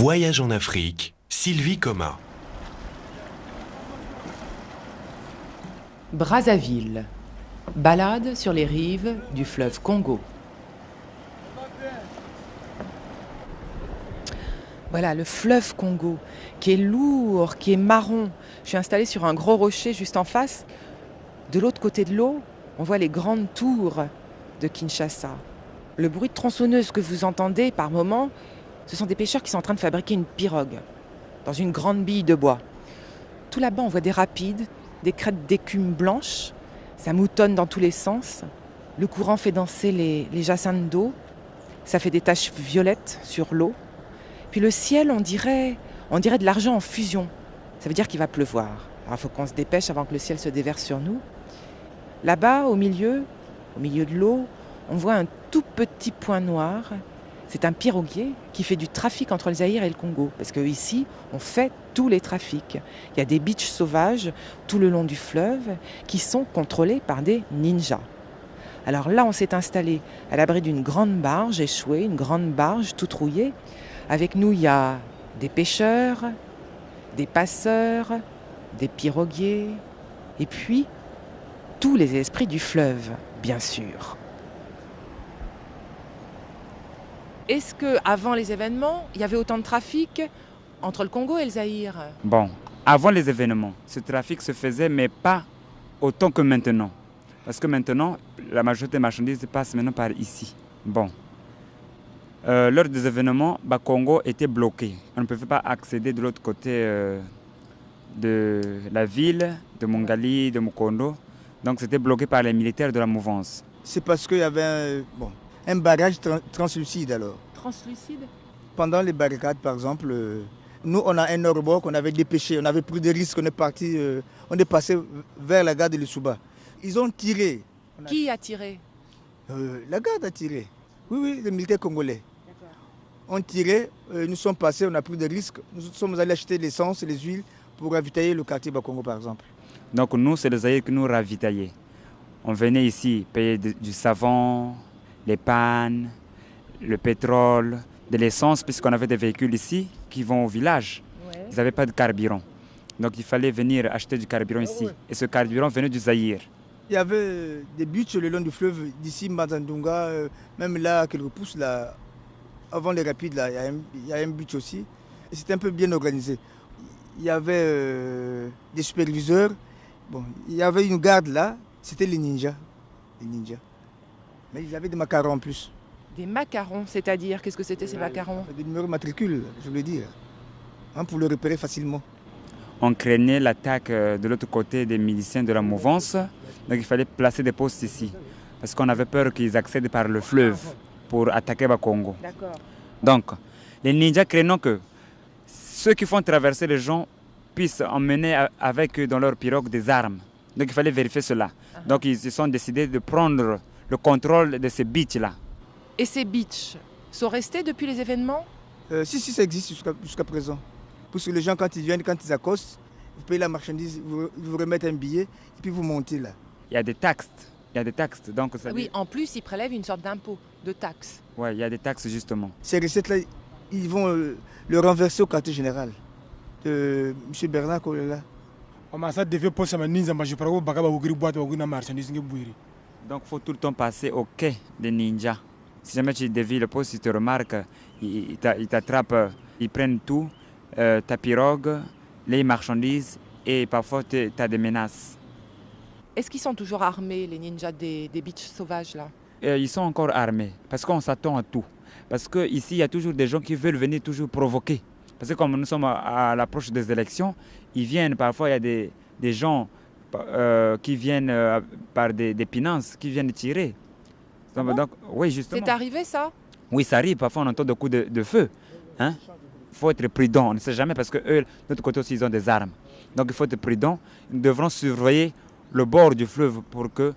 Voyage en Afrique, Sylvie Coma. Brazzaville. Balade sur les rives du fleuve Congo. Voilà, le fleuve Congo, qui est lourd, qui est marron. Je suis installée sur un gros rocher juste en face. De l'autre côté de l'eau, on voit les grandes tours de Kinshasa. Le bruit de tronçonneuse que vous entendez par moments, ce sont des pêcheurs qui sont en train de fabriquer une pirogue dans une grande bille de bois. Tout là-bas, on voit des rapides, des crêtes d'écume blanche. Ça moutonne dans tous les sens. Le courant fait danser les jacinthes d'eau. Ça fait des taches violettes sur l'eau. Puis le ciel, on dirait de l'argent en fusion. Ça veut dire qu'il va pleuvoir. Alors il faut qu'on se dépêche avant que le ciel se déverse sur nous. Là-bas, au milieu de l'eau, on voit un tout petit point noir. C'est un piroguier qui fait du trafic entre le Zaïre et le Congo. Parce qu'ici, on fait tous les trafics. Il y a des beaches sauvages tout le long du fleuve qui sont contrôlés par des ninjas. Alors là, on s'est installé à l'abri d'une grande barge échouée, une grande barge toute rouillée. Avec nous, il y a des pêcheurs, des passeurs, des piroguiers, et puis tous les esprits du fleuve, bien sûr. Est-ce qu'avant les événements, il y avait autant de trafic entre le Congo et le Zaïre? Bon, avant les événements, ce trafic se faisait, mais pas autant que maintenant. Parce que maintenant, la majorité des marchandises passent maintenant par ici. Bon. Lors des événements, Congo était bloqué. On ne pouvait pas accéder de l'autre côté de la ville, de Mongali, de Mukondo. Donc c'était bloqué par les militaires de la mouvance. C'est parce qu'il y avait un barrage translucide alors. Translucide? Pendant les barricades, par exemple, nous on a un rebord qu'on avait dépêché, on avait pris des risques, on est passé vers la gare de Lissouba. Ils ont tiré. Qui a tiré? La garde a tiré. Oui, les militaires congolais. D'accord. On tirait, nous sommes passés, on a pris des risques. Nous sommes allés acheter l'essence et les huiles pour ravitailler le quartier Bakongo par exemple. Donc nous, c'est les Zaïre qui nous ravitaillaient. On venait ici payer du savon, les pannes, le pétrole, de l'essence, puisqu'on avait des véhicules ici qui vont au village. Ouais. Ils n'avaient pas de carburant. Donc il fallait venir acheter du carburant ici. Ouais. Et ce carburant venait du Zaïre. Il y avait des buttes le long du fleuve, d'ici Mazandunga, même là, quelques pousses, là, avant les rapides, là, il y a un but aussi. Et c'était un peu bien organisé. Il y avait des superviseurs. Bon, il y avait une garde là, c'était les ninjas. Mais ils avaient des macarons en plus. Des macarons, c'est-à-dire, qu'est-ce que c'était ces macarons? Des numéros matricules, je veux dire, pour le repérer facilement. On craignait l'attaque de l'autre côté des miliciens de la mouvance, donc il fallait placer des postes ici, parce qu'on avait peur qu'ils accèdent par le fleuve pour attaquer Bakongo. D'accord. Donc, les ninjas craignant que ceux qui font traverser les gens puissent emmener avec eux dans leur pirogue des armes. Donc il fallait vérifier cela. Donc ils se sont décidés de prendre le contrôle de ces beaches-là. Et ces beaches sont restés depuis les événements? Si, ça existe jusqu'à présent. Parce que les gens, quand ils viennent, quand ils accostent, vous payez la marchandise, vous remettez un billet, et puis vous montez là. Il y a des taxes. Donc ça oui, en plus, ils prélèvent une sorte d'impôt, de taxes. Oui, il y a des taxes justement. Ces recettes-là, ils vont le renverser au quartier général de M. Bernard Kolela. Donc il faut tout le temps passer au quai des ninjas. Si jamais tu dévies le poste, ils te remarquent, ils t'attrapent, ils prennent tout, ta pirogue, les marchandises et parfois tu as des menaces. Est-ce qu'ils sont toujours armés, les ninjas des beaches sauvages là? Ils sont encore armés parce qu'on s'attend à tout. Parce qu'ici, il y a toujours des gens qui veulent venir toujours provoquer. Parce que comme nous sommes à l'approche des élections, ils viennent, parfois il y a des gens qui viennent par des pinances, qui viennent tirer. Ah bon? Donc, oui, justement. C'est arrivé ça? Oui, ça arrive. Parfois on entend des coups de feu. Il faut être prudent, on ne sait jamais parce qu'eux, de l'autre côté aussi, ils ont des armes. Donc il faut être prudent. Nous devrons surveiller le bord du fleuve pour que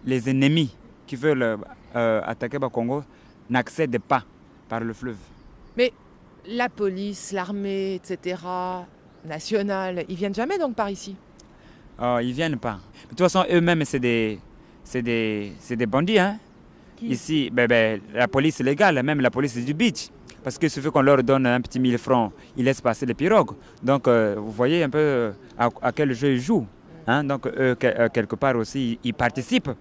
les ennemis qui veulent attaquer Bakongo n'accèdent pas par le fleuve. Mais la police, l'armée, etc., nationale, ils viennent jamais donc par ici? Ils viennent pas. De toute façon, eux-mêmes, c'est des bandits. Ici, la police légale, même la police du beach. Parce qu'il suffit qu'on leur donne un petit 1000 francs, ils laissent passer les pirogues. Donc vous voyez un peu à quel jeu ils jouent. Hein? Donc eux, quelque part aussi, ils participent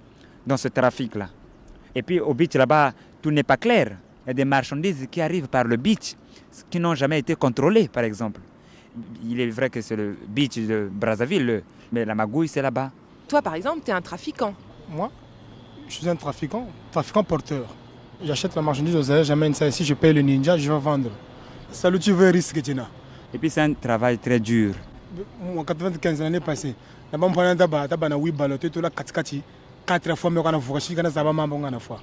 dans ce trafic-là. Et puis au beach là-bas, tout n'est pas clair. Il y a des marchandises qui arrivent par le beach, qui n'ont jamais été contrôlées, par exemple. Il est vrai que c'est le beach de Brazzaville, mais la magouille, c'est là-bas. Toi, par exemple, tu es un trafiquant. Moi, je suis un trafiquant porteur. J'achète la marchandise aux Aïe, j'amène ça ici, je paye le ninja, je vais vendre. Salut, tu veux risque, Tina. Et puis c'est un travail très dur. En 95 l'année passée, là-bas, on prenait un tabac, on 8 balles, tu as 4 fois, mais on a fourché, on a une fois.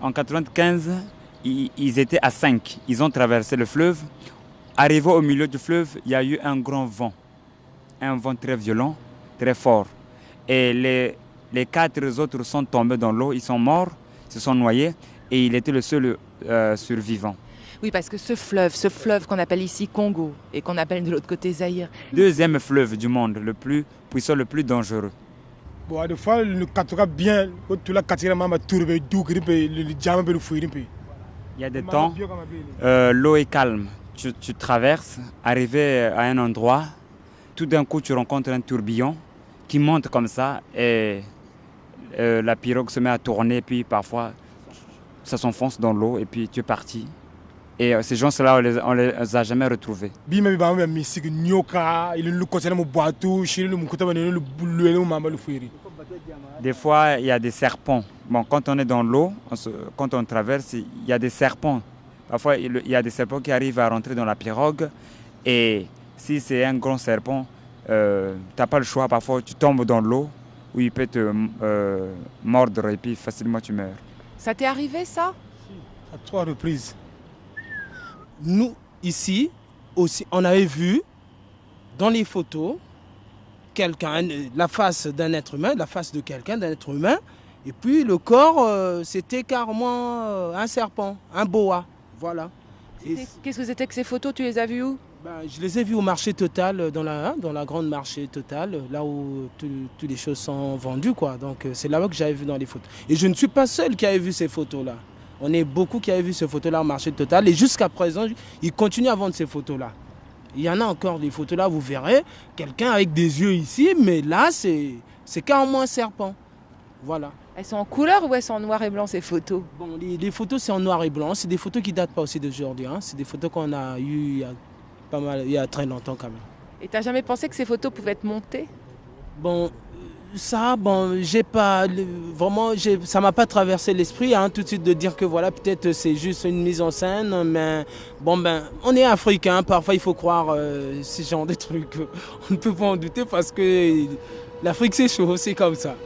En 95, ils étaient à 5. Ils ont traversé le fleuve. Arrivé au milieu du fleuve, il y a eu un grand vent. Un vent très violent, très fort. Et les 4 autres sont tombés dans l'eau, ils sont morts, se sont noyés. Et il était le seul survivant. Oui, parce que ce fleuve qu'on appelle ici Congo et qu'on appelle de l'autre côté Zaïre. Deuxième fleuve du monde, le plus puissant, le plus dangereux. Bon, des fois, le katoka bien, tout la katira mama tourbe du grippe, le diamant le fouille. Il y a des temps, l'eau est calme. Tu traverses, arrivé à un endroit, tout d'un coup tu rencontres un tourbillon qui monte comme ça et la pirogue se met à tourner, puis parfois ça s'enfonce dans l'eau et puis tu es parti. Et ces gens-là, on les a jamais retrouvés. Des fois, il y a des serpents. Bon, quand on est dans l'eau, quand on traverse, il y a des serpents. Parfois, il y a des serpents qui arrivent à rentrer dans la pirogue. Et si c'est un grand serpent, tu n'as pas le choix. Parfois, tu tombes dans l'eau où il peut te mordre et puis facilement tu meurs. Ça t'est arrivé, ça? À 3 reprises. Nous, ici, aussi, on avait vu dans les photos quelqu'un, la face d'un être humain, la face de quelqu'un, d'un être humain. Et puis le corps, c'était carrément un serpent, un boa. Voilà. Qu'est-ce que c'était que ces photos? Tu les as vues où? Je les ai vues au marché Total, dans la grande marché Total, là où toutes les choses sont vendues, quoi. Donc c'est là-bas que j'avais vu dans les photos. Et je ne suis pas seul qui avait vu ces photos-là. On est beaucoup qui avaient vu ces photos-là au marché Total. Et jusqu'à présent, ils continuent à vendre ces photos-là. Il y en a encore des photos là, vous verrez, quelqu'un avec des yeux ici, mais là, c'est carrément un serpent. Voilà. Elles sont en couleur ou elles sont en noir et blanc, ces photos? Bon, les photos, c'est en noir et blanc. C'est des photos qui ne datent pas aussi d'aujourd'hui. Hein. C'est des photos qu'on a eues il y a très longtemps quand même. Et tu n'as jamais pensé que ces photos pouvaient être montées? Bon, j'ai pas vraiment, ça m'a pas traversé l'esprit tout de suite de dire que voilà, peut-être c'est juste une mise en scène, mais bon on est africain, parfois il faut croire ce genre de trucs. On ne peut pas en douter parce que l'Afrique c'est chaud, c'est comme ça.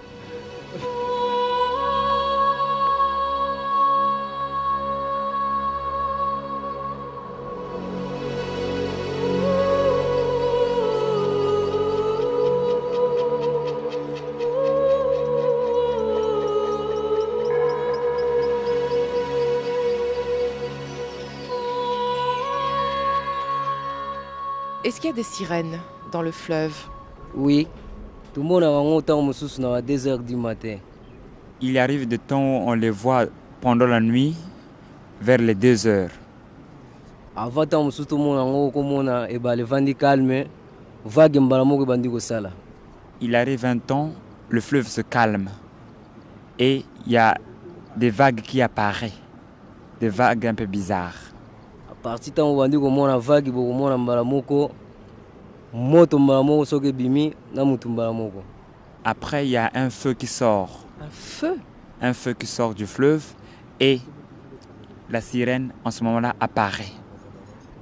Est-ce qu'il y a des sirènes dans le fleuve? Oui. Tout le monde a un temps à 2 heures du matin. Il arrive des temps où on les voit pendant la nuit, vers les 2 heures. Avant tout le monde a le vent calme, vague mbalamoko bandi ko sala. Il arrive un temps, le fleuve se calme et il y a des vagues qui apparaissent, des vagues un peu bizarres. À partir temps bandi ko mona vague boko mona mbalamoko moto mbalamoko soke bimi na mutu mbalamoko. Après il y a un feu qui sort. Un feu? Un feu qui sort du fleuve et la sirène en ce moment-là apparaît.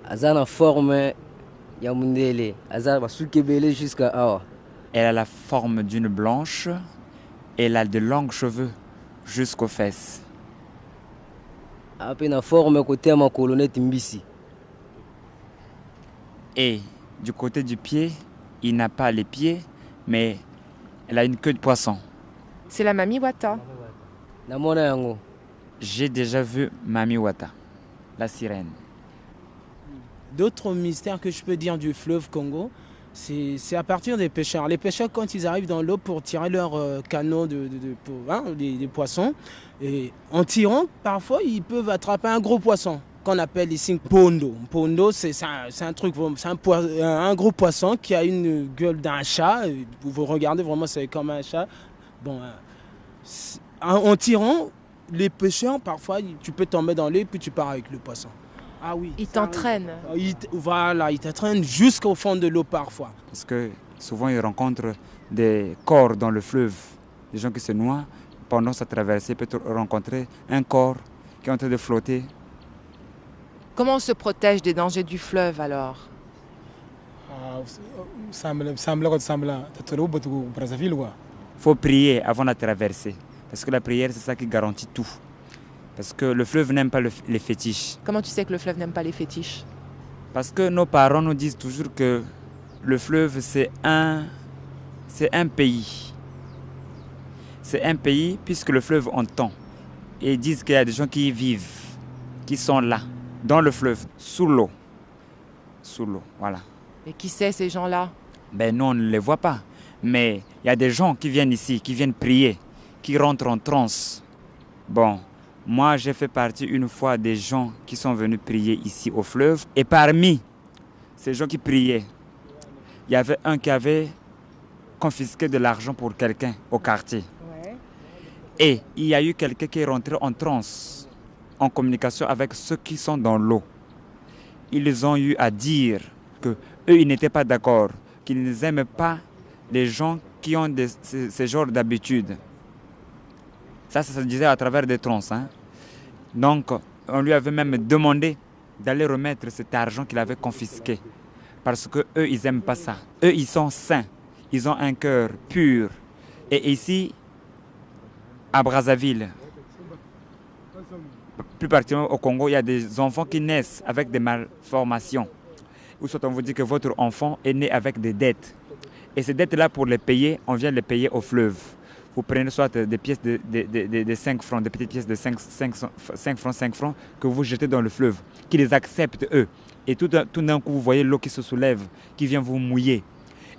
Azana forme ya mundele, azana basukebele jusqu'à awa. Elle a la forme d'une blanche et elle a de longs cheveux jusqu'aux fesses. Apena forme côté ma colonnette mbisi. Et du côté du pied, il n'a pas les pieds, mais elle a une queue de poisson. C'est la Mami Wata. Namona yango. J'ai déjà vu Mami Wata, la sirène. D'autres mystères que je peux dire du fleuve Congo, c'est à partir des pêcheurs. Les pêcheurs, quand ils arrivent dans l'eau pour tirer leurs canaux des poissons, et en tirant, parfois, ils peuvent attraper un gros poisson. qu'on appelle ici Pondo. Pondo, c'est un truc, c'est un gros poisson qui a une gueule d'un chat. Vous regardez vraiment, c'est comme un chat. Bon, en tirant, les pêcheurs, parfois, tu peux tomber dans l'eau et puis tu pars avec le poisson. Ah oui. Il t'entraîne. Voilà, il t'entraîne jusqu'au fond de l'eau parfois. Parce que souvent, ils rencontrent des corps dans le fleuve. Des gens qui se noient pendant sa traversée, peut rencontrer un corps qui est en train de flotter. Comment on se protège des dangers du fleuve alors? Il faut prier avant la traversée. Parce que la prière, c'est ça qui garantit tout. Parce que le fleuve n'aime pas les fétiches. Comment tu sais que le fleuve n'aime pas les fétiches? Parce que nos parents nous disent toujours que le fleuve, c'est un pays. C'est un pays puisque le fleuve entend. Et ils disent qu'il y a des gens qui y vivent, qui sont là, dans le fleuve, sous l'eau. Sous l'eau, voilà. Et qui c'est ces gens-là? Ben nous, on ne les voit pas. Mais il y a des gens qui viennent ici, qui viennent prier, qui rentrent en transe. Bon, moi, j'ai fait partie une fois des gens qui sont venus prier ici au fleuve. Et parmi ces gens qui priaient, il y avait un qui avait confisqué de l'argent pour quelqu'un au quartier. Ouais. Et il y a eu quelqu'un qui est rentré en transe, en communication avec ceux qui sont dans l'eau. Ils ont eu à dire qu'eux, ils n'étaient pas d'accord, qu'ils n'aiment pas les gens qui ont ces genres d'habitudes. Ça se disait à travers des transes. Hein. Donc, on lui avait même demandé d'aller remettre cet argent qu'il avait confisqué. Parce qu'eux, ils n'aiment pas ça. Eux, ils sont saints. Ils ont un cœur pur. Et ici, à Brazzaville, plus particulièrement au Congo, il y a des enfants qui naissent avec des malformations. Ou soit on vous dit que votre enfant est né avec des dettes. Et ces dettes-là, pour les payer, on vient les payer au fleuve. Vous prenez soit des pièces de 5 francs, des petites pièces de 5 francs que vous jetez dans le fleuve, qui les acceptent eux. Et tout d'un coup, vous voyez l'eau qui se soulève, qui vient vous mouiller.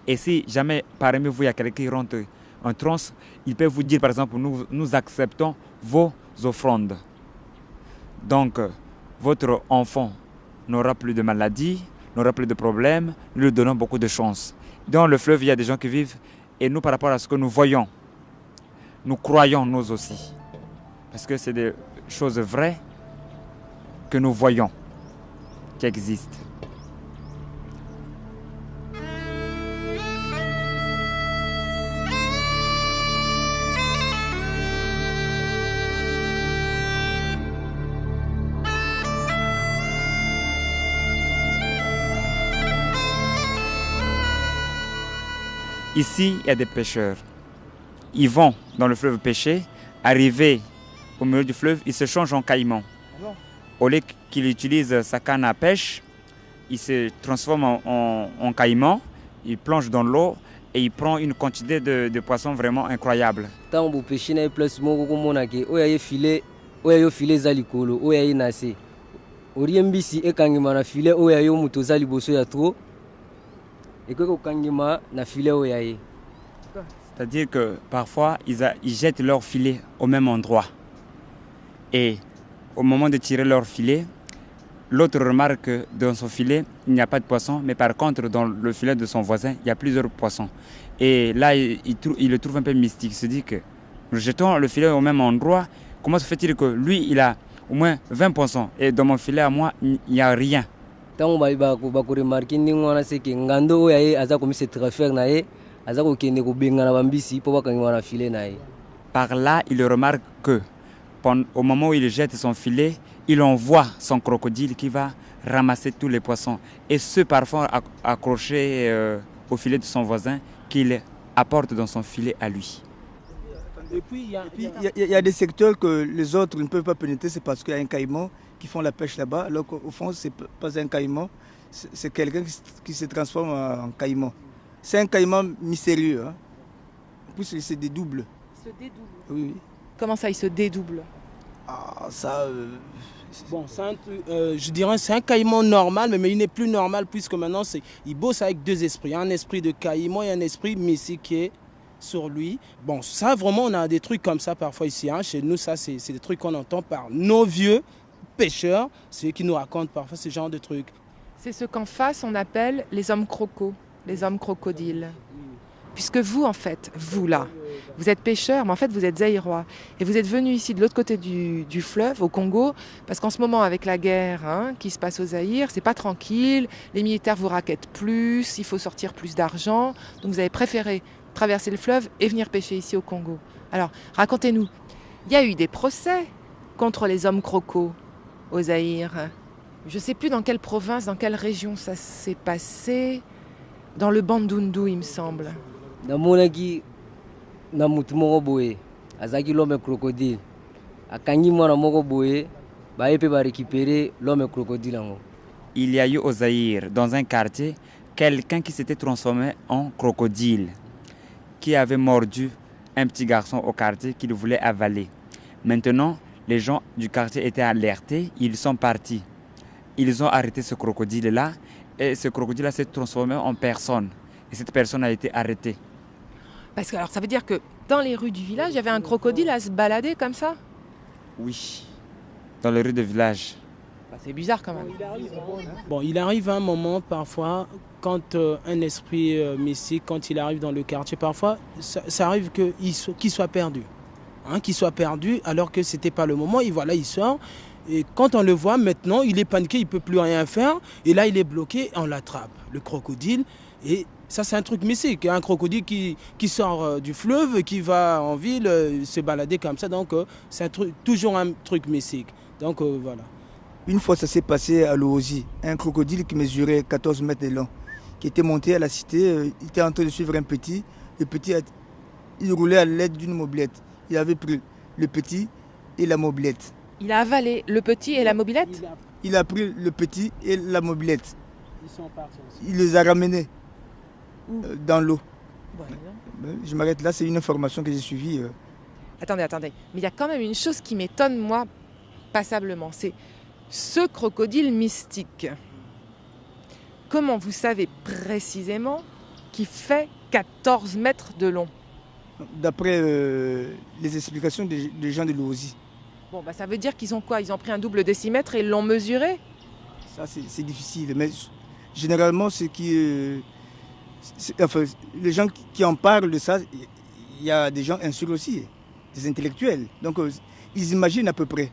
Et si jamais parmi vous, il y a quelqu'un qui rentre en transe, il peut vous dire, par exemple, nous acceptons vos offrandes. Donc, votre enfant n'aura plus de maladies, n'aura plus de problèmes, nous lui donnons beaucoup de chance. Dans le fleuve, il y a des gens qui vivent, et nous, par rapport à ce que nous voyons, nous croyons nous aussi. Parce que c'est des choses vraies que nous voyons, qui existent. Ici, il y a des pêcheurs. Ils vont dans le fleuve pêcher, arrivés au milieu du fleuve, ils se changent en caïman. Au lieu qu'il utilise sa canne à pêche, il se transforme en caïman, il plonge dans l'eau et il prend une quantité de poissons vraiment incroyable. Tant que pêcher na place moko komonake oya filet oya filet zalikolo oya inase. Oriembisi ekangima na filet oya yo muto zali boso ya trop. Et que kangima na filet oya ye. C'est-à-dire que parfois, ils jettent leur filet au même endroit. Et au moment de tirer leur filet, l'autre remarque que dans son filet, il n'y a pas de poisson, mais par contre, dans le filet de son voisin, il y a plusieurs poissons. Et là, il le trouve un peu mystique. Il se dit que nous jetons le filet au même endroit. Comment se fait-il que lui, il a au moins 20 poissons et dans mon filet à moi, il n'y a rien? Tant que remarquer que c'est que ngando oya aza comme se trafer na ye. Par là, il remarque que au moment où il jette son filet, il envoie son crocodile qui va ramasser tous les poissons. Et ceux parfois accrochés au filet de son voisin qu'il apporte dans son filet à lui. Et puis, il y a des secteurs que les autres ne peuvent pas pénétrer, c'est parce qu'il y a un caïman qui font la pêche là-bas, alors qu'au fond, ce n'est pas un caïman, c'est quelqu'un qui se transforme en caïman. C'est un caïman mystérieux. Hein. En plus, il se dédouble. Il se dédouble? Oui. Comment ça, il se dédouble? Ah, ça... Bon, je dirais c'est un caïman normal, mais il n'est plus normal puisque maintenant, il bosse avec deux esprits. Il y a un esprit de caïman et un esprit mystique qui est sur lui. Bon, ça, vraiment, on a des trucs comme ça parfois ici. Hein. Chez nous, ça, c'est des trucs qu'on entend par nos vieux pêcheurs, c'est eux qui nous racontent parfois ce genre de trucs. C'est ce qu'en face on appelle les hommes crocos, les hommes crocodiles. Puisque vous, en fait, vous là, vous êtes pêcheurs, mais en fait vous êtes zaïrois. Et vous êtes venus ici de l'autre côté du fleuve, au Congo, parce qu'en ce moment avec la guerre qui se passe au Zaïre, c'est pas tranquille, les militaires vous raquettent plus, il faut sortir plus d'argent. Donc vous avez préféré traverser le fleuve et venir pêcher ici au Congo. Alors, racontez-nous, il y a eu des procès contre les hommes crocos au Zaïre. Je ne sais plus dans quelle province, dans quelle région ça s'est passé. Dans le Bandundu, il me semble. namonaki na mutu moko boye azalaki l'homme crocodile akangi mwana moko boye baye mpe barécupérer l'homme crocodile yango. Il y a eu au Zaïre, dans un quartier, quelqu'un qui s'était transformé en crocodile, qui avait mordu un petit garçon au quartier qu'il voulait avaler. Maintenant, les gens du quartier étaient alertés, ils sont partis. Ils ont arrêté ce crocodile-là et ce crocodile-là s'est transformé en personne. Et cette personne a été arrêtée. Parce que alors ça veut dire que dans les rues du village, il y avait un crocodile à se balader comme ça? Oui, dans les rues du village. C'est bizarre quand même. Bon, il arrive un moment parfois, quand un esprit mystique, quand il arrive dans le quartier, parfois, ça arrive qu'il soit perdu. Qu'il soit perdu alors que ce n'était pas le moment. Et voilà, il sort. Et quand on le voit maintenant, il est paniqué, il ne peut plus rien faire. Et là, il est bloqué, on l'attrape, le crocodile. Et ça, c'est un truc mystique. Un crocodile qui sort du fleuve, qui va en ville se balader comme ça. Donc, c'est toujours un truc mystique. Donc, voilà. Une fois, ça s'est passé à Loozi, un crocodile qui mesurait 14 mètres de long, qui était monté à la cité, il était en train de suivre un petit. Le petit, il roulait à l'aide d'une mobilette. Il avait pris le petit et la mobilette. Il a avalé le petit et la mobilette? Il a pris le petit et la mobilette. Ils sont partis aussi. Il les a ramenés dans l'eau. Ouais. Je m'arrête là, c'est une information que j'ai suivie. Attendez. Mais il y a quand même une chose qui m'étonne, moi, passablement. C'est ce crocodile mystique. Comment vous savez précisément qu'il fait 14 mètres de long? D'après les explications des gens de Loozi. Bon, ça veut dire qu'ils ont quoi? Ils ont pris un double décimètre et ils l'ont mesuré? Ça, c'est difficile. Mais généralement, les gens qui en parlent de ça, il y a des gens insuls aussi, des intellectuels. Donc, ils imaginent à peu près.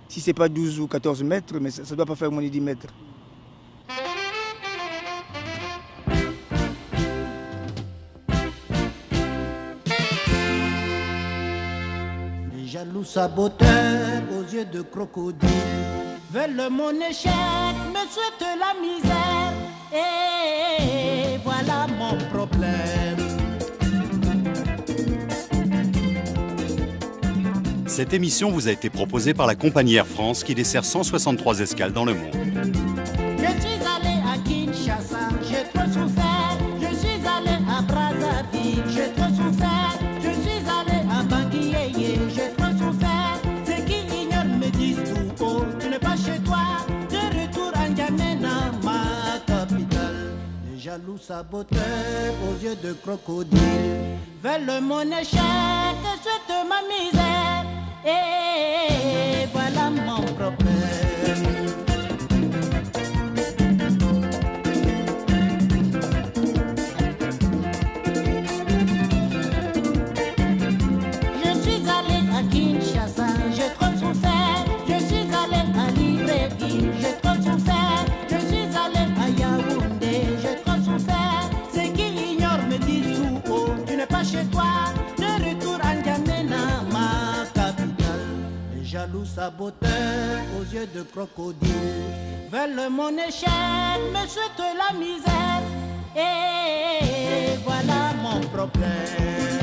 Si ce n'est pas 12 ou 14 mètres, mais ça ne doit pas faire moins de 10 mètres. Les jaloux saboteurs aux yeux de crocodile veulent mon échec, me souhaitent la misère. Et voilà mon problème. Cette émission vous a été proposée par la compagnie Air France qui dessert 163 escales dans le monde. Je suis allé à Kinshasa, j'ai trop souffert. Je suis allé à Brazzaville, j'ai trop souffert. Je suis allé à Bangui, j'ai trop souffert. Ceux qui ignorent me disent tout haut, tu n'es pas chez toi. De retour à N'Djamena, ma capitale. Les jaloux saboteurs aux yeux de crocodile veulent mon échec, souhaitent ma misère. Et voilà mon problème. Je suis allé à Kinshasa, j'ai trop souffert. Je suis allé à Libreville, j'ai trop souffert. Je suis allé à Yaoundé, j'ai trop souffert. Ceux qui ignorent me disent tout haut, tu n'es pas chez toi. De retour à N'Djamena, ma capitale. Les jaloux saboteurs aux yeux de crocodile veulent mon échec, me souhaitent la misère. Et voilà mon problème.